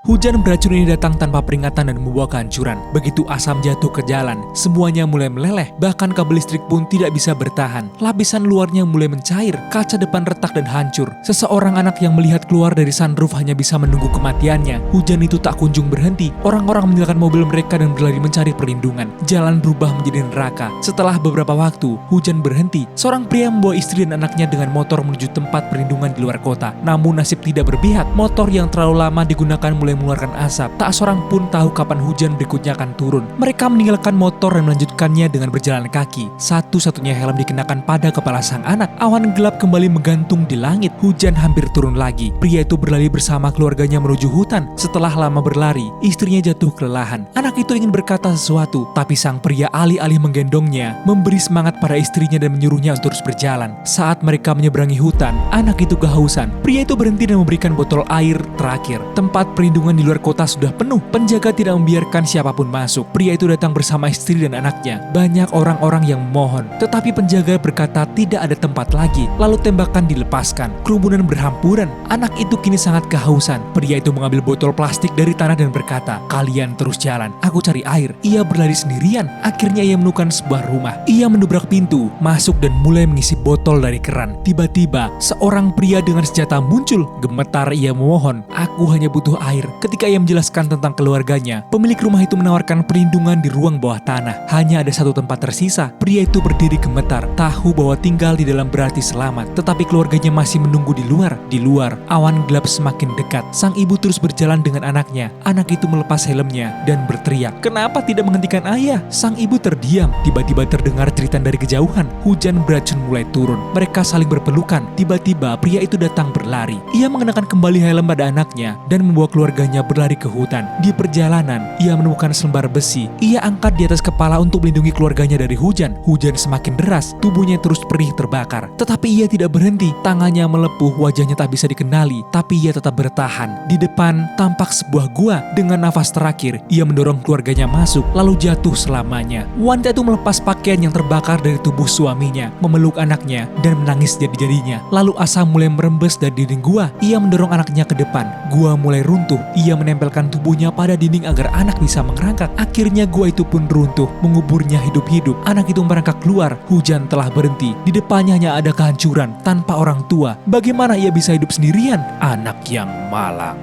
Hujan beracun ini datang tanpa peringatan dan membawa kehancuran. Begitu asam jatuh ke jalan, semuanya mulai meleleh, bahkan kabel listrik pun tidak bisa bertahan. Lapisan luarnya mulai mencair, kaca depan retak dan hancur. Seseorang anak yang melihat keluar dari sunroof hanya bisa menunggu kematiannya. Hujan itu tak kunjung berhenti. Orang-orang meninggalkan mobil mereka dan berlari mencari perlindungan. Jalan berubah menjadi neraka. Setelah beberapa waktu, hujan berhenti. Seorang pria membawa istri dan anaknya dengan motor menuju tempat perlindungan di luar kota. Namun nasib tidak berpihak. Motor yang terlalu lama digunakan mulai mengeluarkan asap. Tak seorang pun tahu kapan hujan berikutnya akan turun. Mereka meninggalkan motor dan melanjutkannya dengan berjalan kaki. Satu-satunya helm dikenakan pada kepala sang anak. Awan gelap kembali menggantung di langit. Hujan hampir turun lagi. Pria itu berlari bersama keluarganya menuju hutan. Setelah lama berlari, istrinya jatuh kelelahan. Anak itu ingin berkata sesuatu, tapi sang pria alih-alih menggendongnya, memberi semangat pada istrinya dan menyuruhnya untuk terus berjalan. Saat mereka menyeberangi hutan, anak itu kehausan. Pria itu berhenti dan memberikan botol air terakhir. Tempat perlindungan di luar kota sudah penuh. Penjaga tidak membiarkan siapapun masuk. Pria itu datang bersama istri dan anaknya. Banyak orang-orang yang memohon, tetapi penjaga berkata tidak ada tempat lagi. Lalu tembakan dilepaskan. Kerumunan berhamburan. Anak itu kini sangat kehausan. Pria itu mengambil botol plastik dari tanah dan berkata, "Kalian terus jalan, aku cari air." Ia berlari sendirian. Akhirnya ia menemukan sebuah rumah. Ia mendobrak pintu, masuk dan mulai mengisi botol dari keran. Tiba-tiba, seorang pria dengan senjata muncul. Gemetar ia memohon, "Aku hanya butuh air." Ketika ia menjelaskan tentang keluarganya, pemilik rumah itu menawarkan perlindungan di ruang bawah tanah. Hanya ada satu tempat tersisa. Pria itu berdiri gemetar, tahu bahwa tinggal di dalam berarti selamat. Tetapi keluarganya masih menunggu di luar. Di luar, awan gelap semakin dekat. Sang ibu terus berjalan dengan anaknya. Anak itu melepas helmnya dan berteriak, "Kenapa tidak menghentikan ayah?" Sang ibu terdiam. Tiba-tiba terdengar jeritan dari kejauhan. Hujan beracun mulai turun. Mereka saling berpelukan. Tiba-tiba pria itu datang berlari. Ia mengenakan kembali helm pada anaknya dan membawa keluarganya berlari ke hutan. Di perjalanan, ia menemukan selembar besi. Ia angkat di atas kepala untuk melindungi keluarganya dari hujan. Hujan semakin deras, tubuhnya terus perih terbakar. Tetapi ia tidak berhenti. Tangannya melepuh, wajahnya tak bisa dikenali. Tapi ia tetap bertahan. Di depan tampak sebuah gua. Dengan nafas terakhir, ia mendorong keluarganya masuk, lalu jatuh selamanya. Wanita itu melepas pakaian yang terbakar dari tubuh suaminya, memeluk anaknya, dan menangis jadi-jadinya. Lalu asap mulai merembes dari dinding gua. Ia mendorong anaknya ke depan. Gua mulai runtuh. Ia menempelkan tubuhnya pada dinding agar anak bisa merangkak. Akhirnya gua itu pun runtuh, menguburnya hidup-hidup. Anak itu merangkak keluar. Hujan telah berhenti. Di depannya hanya ada kehancuran tanpa orang tua. Bagaimana ia bisa hidup sendirian? Anak yang malang.